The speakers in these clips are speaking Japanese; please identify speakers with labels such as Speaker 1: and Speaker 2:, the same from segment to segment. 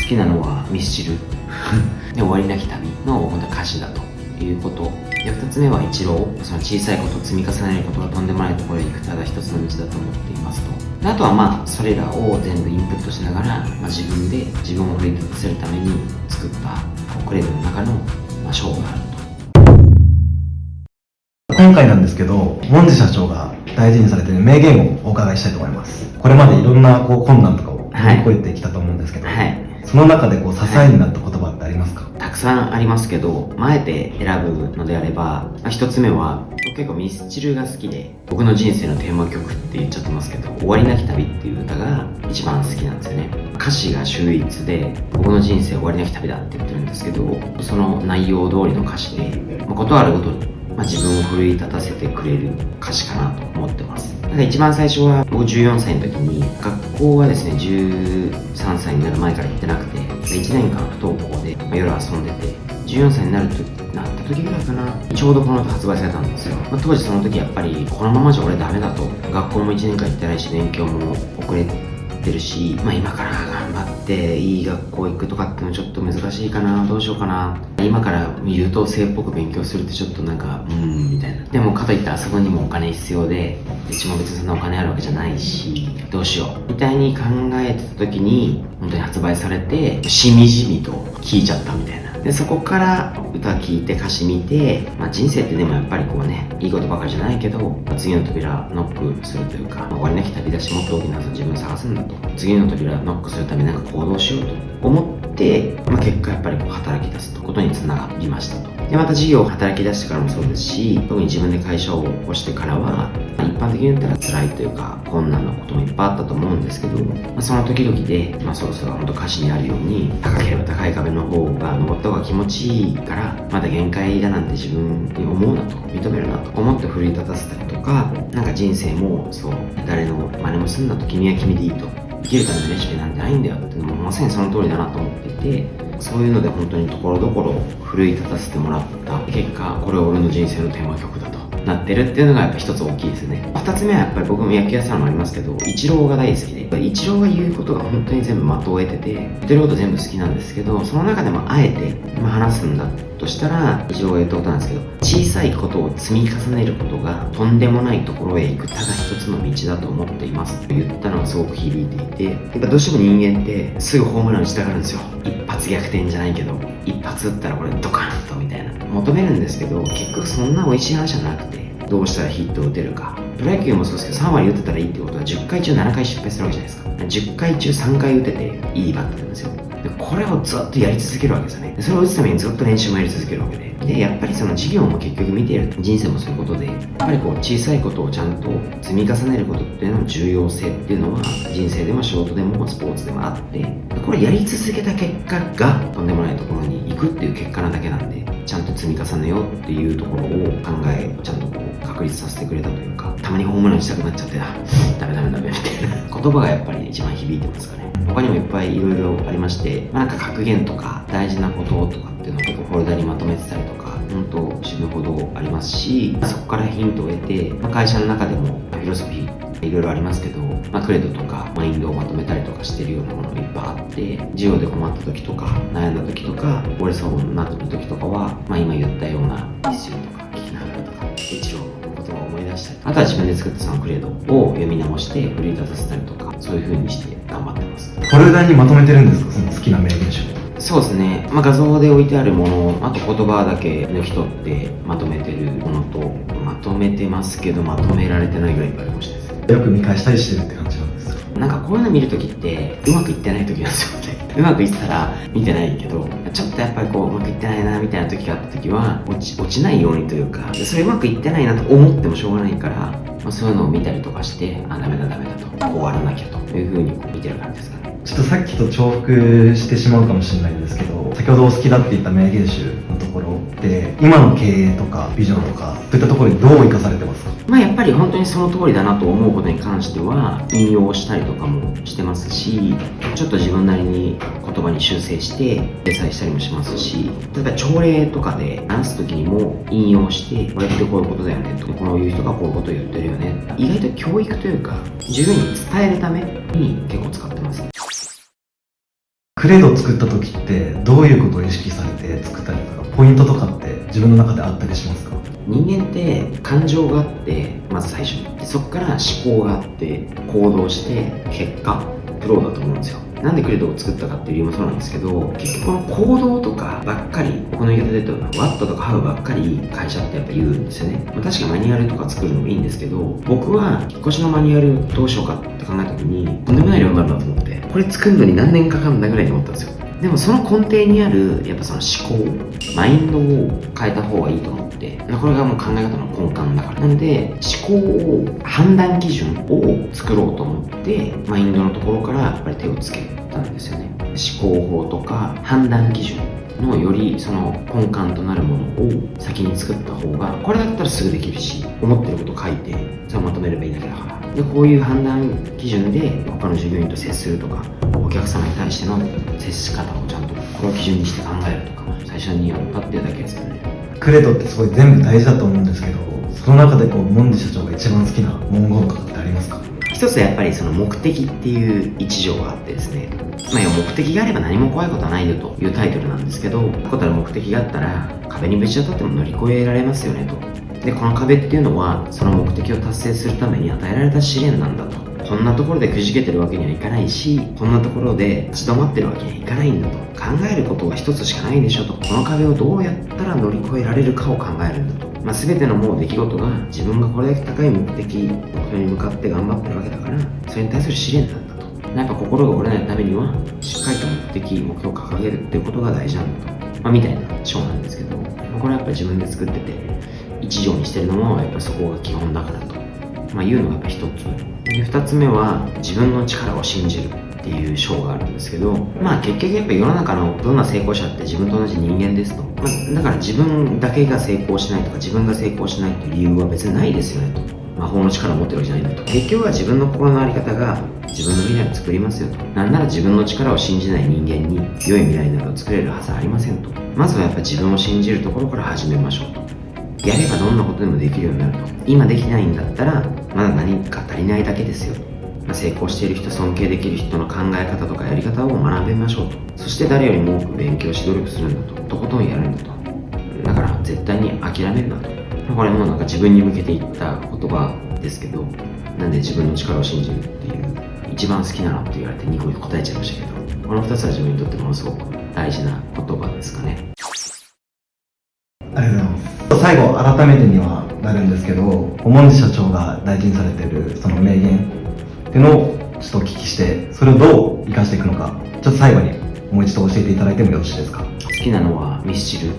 Speaker 1: 好きなのはミスチルで終わりなき旅の本当歌詞だということ。で2つ目は一郎、その小さいことを積み重ねることがとんでもないところへ行くただ一つの道だと思っていますと。であとはそれらを全部インプットしながら、自分で自分を奮い立たせるために作ったクレードの中の、章があると。
Speaker 2: 今回なんですけど、モンジ社長が大事にされている名言をお伺いしたいと思います。これまでいろんな困難とかを乗り越えてきたと思うんですけど、その中で支えになった言葉ってありますか？
Speaker 1: たくさんありますけど、あえて選ぶのであれば、一つ目は結構ミスチルが好きで、僕の人生のテーマ曲って言っちゃってますけど、終わりなき旅っていう歌が一番好きなんですよね。歌詞が秀逸で、僕の人生終わりなき旅だって言ってるんですけど、その内容通りの歌詞で、ことあるごとに自分を奮い立たせてくれる歌詞かなと思ってます。一番最初は僕14歳の時に、学校はですね13歳になる前から行ってなくて、1年間不登校で、夜遊んでて、14歳になった時ぐらいかな、ちょうどこの発売されたんですよ。当時その時やっぱりこのままじゃ俺ダメだと、学校も1年間行ってないし勉強も遅れてるし、今から頑張っていい学校行くとかってのちょっと難しいかな、どうしようかな、今から優等生っぽく勉強するってちょっとみたいな。でもかといって遊ぶにもお金必要で、うちも別にそんなお金あるわけじゃないし、どうしようみたいに考えてた時に本当に発売されて、しみじみと聴いちゃったみたいな。でそこから歌聴いて歌詞見て、人生ってでもやっぱりいいことばかりじゃないけど、次の扉ノックするというか、終わりなき旅だし、もっと大きな自分を探すんだと、次の扉ノックするために行動しようと思って、結果やっぱり働き出すことにつながりましたと。でまた事業を働き出してからもそうですし、特に自分で会社を起こしてからは、一般的に言ったら辛いというか困難なこともいっぱいあったと思うんですけど、その時々で、そろそろ本当歌詞にあるように、高ければ高い壁の方が登った方が気持ちいいから、まだ限界だなんて自分に思うなと、認めるなと思って奮い立たせたりとか、人生も誰の真似もすんなと、君は君でいいと、生きるためのレシピなんてないんだよっていうのもまさにその通りだなと思っていて、そういうので本当にところどころ奮い立たせてもらった結果、これは俺の人生のテーマ曲だとなってるっていうのがやっぱ一つ大きいですね。二つ目はやっぱり僕も野球やってたのもありますけど、イチローが大好きで、イチローが言うことが本当に全部的を得てて、言ってること全部好きなんですけど、その中でもあえて話すんだとしたら、イチローが言ったことなんですけど、小さいことを積み重ねることがとんでもないところへ行くただ一つの道だと思っていますと言ったのがすごく響いていて、やっぱどうしても人間ってすぐホームラン打ちたがるんですよ。一発逆転じゃないけど、一発打ったらこれドカンとみたいな求めるんですけど、結局そんな美味しい話じゃなくて、どうしたらヒットを打てるか。プロ野球もそうですけど、3割打てたらいいってことは10回中7回失敗するわけじゃないですか。10回中3回打てていいバッターなんですよ。でこれをずっとやり続けるわけですよね。それを打つためにずっと練習もやり続けるわけで、やっぱりその授業も結局見ている、人生もそういうことで、やっぱり小さいことをちゃんと積み重ねることっていうのの重要性っていうのは、人生でも仕事でもスポーツでもあって、これやり続けた結果がとんでもないところに行くっていう結果なだけなんで、ちゃんと積み重ねようっていうところを考えをちゃんと確立させてくれたというか、たまにホームランしたくなっちゃって、ダメみたいな言葉がやっぱり一番響いてますかね。他にもいっぱいいろいろありまして、格言とか大事なこととかっていうのを結構フォルダにまとめてたりとか、本当死ぬほどありますし、そこからヒントを得て、会社の中でもフィロソフィーいろいろありますけど、クレドとかマインドをまとめたりとかしてるようなものがいっぱいあって、授業で困った時とか悩んだ時とか折れそうになった時とかは、今言ったようなミスチルとか聞きながらとか、一応の言葉を思い出したり、あとは自分で作ったそのクレドを読み直して奮い立たせたりとか、そういう風にして頑張ってます。
Speaker 2: フォルダにまとめてるんですか、その好きな名言集？
Speaker 1: そうですね、画像で置いてあるもの、あと言葉だけ抜き取ってまとめてるものと、まとめてますけどまとめられてないぐらいいっぱいありましたね。
Speaker 2: よく見返したりしてるって感じなんですか？
Speaker 1: こういうの見るときってうまくいってないときなんですよね。うまくいってたら見てないけど、ちょっとやっぱりうまくいってないなみたいな時があった時は落ちないようにというか、それうまくいってないなと思ってもしょうがないから、そういうのを見たりとかして、ダメだと、こうあらなきゃというふうに見てる感じですかね。
Speaker 2: ちょっとさっきと重複してしまうかもしれないんですけど、先ほどお好きだって言った名言集のところって今の経営とかビジョンとかそういったところにどう生かされてますか？
Speaker 1: やっぱり本当にその通りだなと思うことに関しては引用したりとかもしてますし、ちょっと自分なりに言葉に修正して掲載したりもしますし、例えば朝礼とかで話す時にも引用してこれってこういうことだよねと、このいう人がこういうことを言ってるよね、意外と教育というか自分に伝えるために結構使ってます。
Speaker 2: クレドを作った時ってどういうことを意識されて作ったりとか、ポイントとかって自分の中であったりしますか？
Speaker 1: 人間って感情があって、まず最初に。でそこから思考があって、行動して、結果、フローだと思うんですよ。なんでクレドを作ったかっていう理由もそうなんですけど、結局この行動とかばっかり、僕の言い方で言うと、ワットとかハウばっかり会社ってやっぱ言うんですよね。確かにマニュアルとか作るのもいいんですけど、僕は引っ越しのマニュアルどうしようかって考えた時に、とんでもない量になるなと思って、これ作るのに何年かかるんだぐらいに思ったんですよ。でもその根底にあるやっぱその思考、マインドを変えた方がいいと思って、これがもう考え方の根幹だから。なので思考を、判断基準を作ろうと思って、マインドのところからやっぱり手をつけたんですよね。思考法とか判断基準のよりその根幹となるものを先に作った方が、これだったらすぐできるし、思ってることを書いてそれをまとめればいいだけだから。でこういう判断基準で他の従業員と接するとか、お客様に対しての接し方をちゃんとこれを基準にして考えるとか、最初にやったっていうだけですよね。
Speaker 2: クレドってすごい全部大事だと思うんですけど、その中でモンディ社長が一番好きな文言とかってありますか？
Speaker 1: 一つはやっぱりその目的っていう一条があってですね、要は目的があれば何も怖いことはないよというタイトルなんですけど、確固たる目的があったら壁にぶち当たっても乗り越えられますよねと。でこの壁っていうのはその目的を達成するために与えられた試練なんだと。こんなところでくじけてるわけにはいかないし、こんなところで立ち止まってるわけにはいかないんだと。考えることは一つしかないでしょと。この壁をどうやったら乗り越えられるかを考えるんだと。全てのもう出来事が自分がこれだけ高い目的、目標に向かって頑張ってるわけだから、それに対する試練なんだと。やっぱ心が折れないためにはしっかりと目的、目標を掲げるっていうことが大事なんだと。みたいな章なんですけど、これはやっぱり自分で作ってて一条にしてるのもやっぱりそこが基本だからと、いうのがやっぱ一つで、二つ目は自分の力を信じるっていう章があるんですけど、結局やっぱ世の中のどんな成功者って自分と同じ人間ですと、だから自分だけが成功しないとか自分が成功しないっていう理由は別にないですよねと。魔法の力を持ってるわけじゃないんだと。結局は自分の心の在り方が自分の未来を作りますよと。なんなら自分の力を信じない人間に良い未来などを作れるはずはありませんと。まずはやっぱ自分を信じるところから始めましょうと。やればどんなことでもできるようになると。今できないんだったらまだ何か足りないだけですよと。成功している人、尊敬できる人の考え方とかやり方を学べましょうと。そして誰よりも多く勉強し努力するんだと。とことんやるんだと。だから絶対に諦めるなと。これもなんか自分に向けて言った言葉ですけど、なんで自分の力を信じるっていう一番好きなのって言われて2個答えちゃいましたけど、この2つは自分にとってものすごく大事な言葉ですかね。
Speaker 2: ありがとうございます。最後改めてにはなるんですけど、モンディ社長が大事にされているその名言っていうのをちょっとお聞きして、それをどう生かしていくのか、ちょっと最後にもう一度教えていただいてもよろしいですか？
Speaker 1: 好きなのはミスチル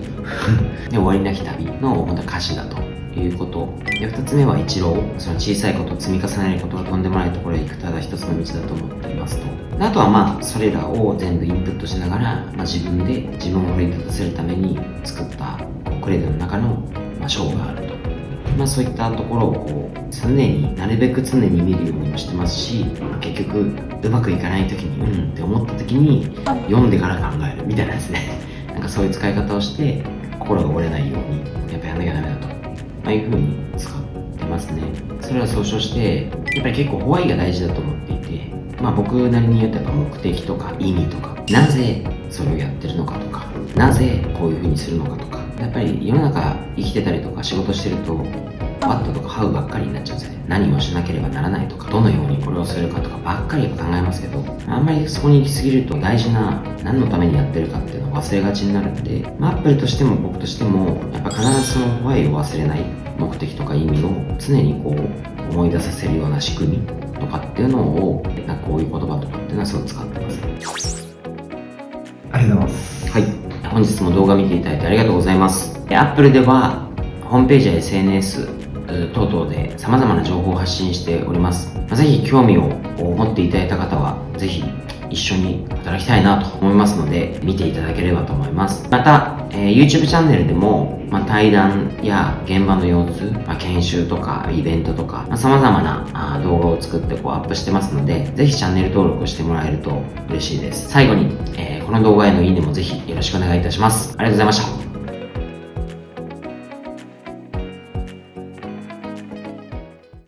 Speaker 1: で終わりなき旅の本当歌詞だということ。で2つ目は一郎、その小さいことを積み重ねることがとんでもないところへ行くただ一つの道だと思っていますと。であとはそれらを全部インプットしながら、自分で自分を奮い立たせるために作ったクレドの中の章があると。そういったところを常になるべく常に見るようにもしてますし、結局うまくいかない時にって思った時に読んでから考えるみたいなですね。なんかそういう使い方をして心が折れないようにやっぱやんなきゃダメだと、いう風に使ってますね。それは総称してやっぱり結構ホワイが大事だと思っていて、僕なりに言うとやっぱ目的とか意味とか、なぜそれをやってるのかとか、なぜこういう風にするのかとか、やっぱり世の中生きてたりとか仕事してるとワットとかハウばっかりになっちゃうんですよね。何をしなければならないとか、どのようにこれをするかとかばっかり考えますけど、あんまりそこに行き過ぎると大事な何のためにやってるかっていうのを忘れがちになるんで、アップルとしても僕としてもやっぱ必ずそのホワイを忘れない、目的とか意味を常に思い出させるような仕組みとかっていうのをこういう言葉とかっていうのはすごく使ってます。
Speaker 2: ありがとうございます。
Speaker 1: はい、本日も動画見ていただいてありがとうございます。Apple ではホームページや SNS 等々で様々な情報を発信しております。ぜひ興味を持っていただいた方はぜひ一緒に働きたいなと思いますので見ていただければと思います。また、YouTube チャンネルでも、対談や現場の様子、研修とかイベントとか、様々な動画を作ってアップしてますので、ぜひチャンネル登録してもらえると嬉しいです。最後に、この動画へのいいねもぜひよろしくお願いいたします。ありがとうございました。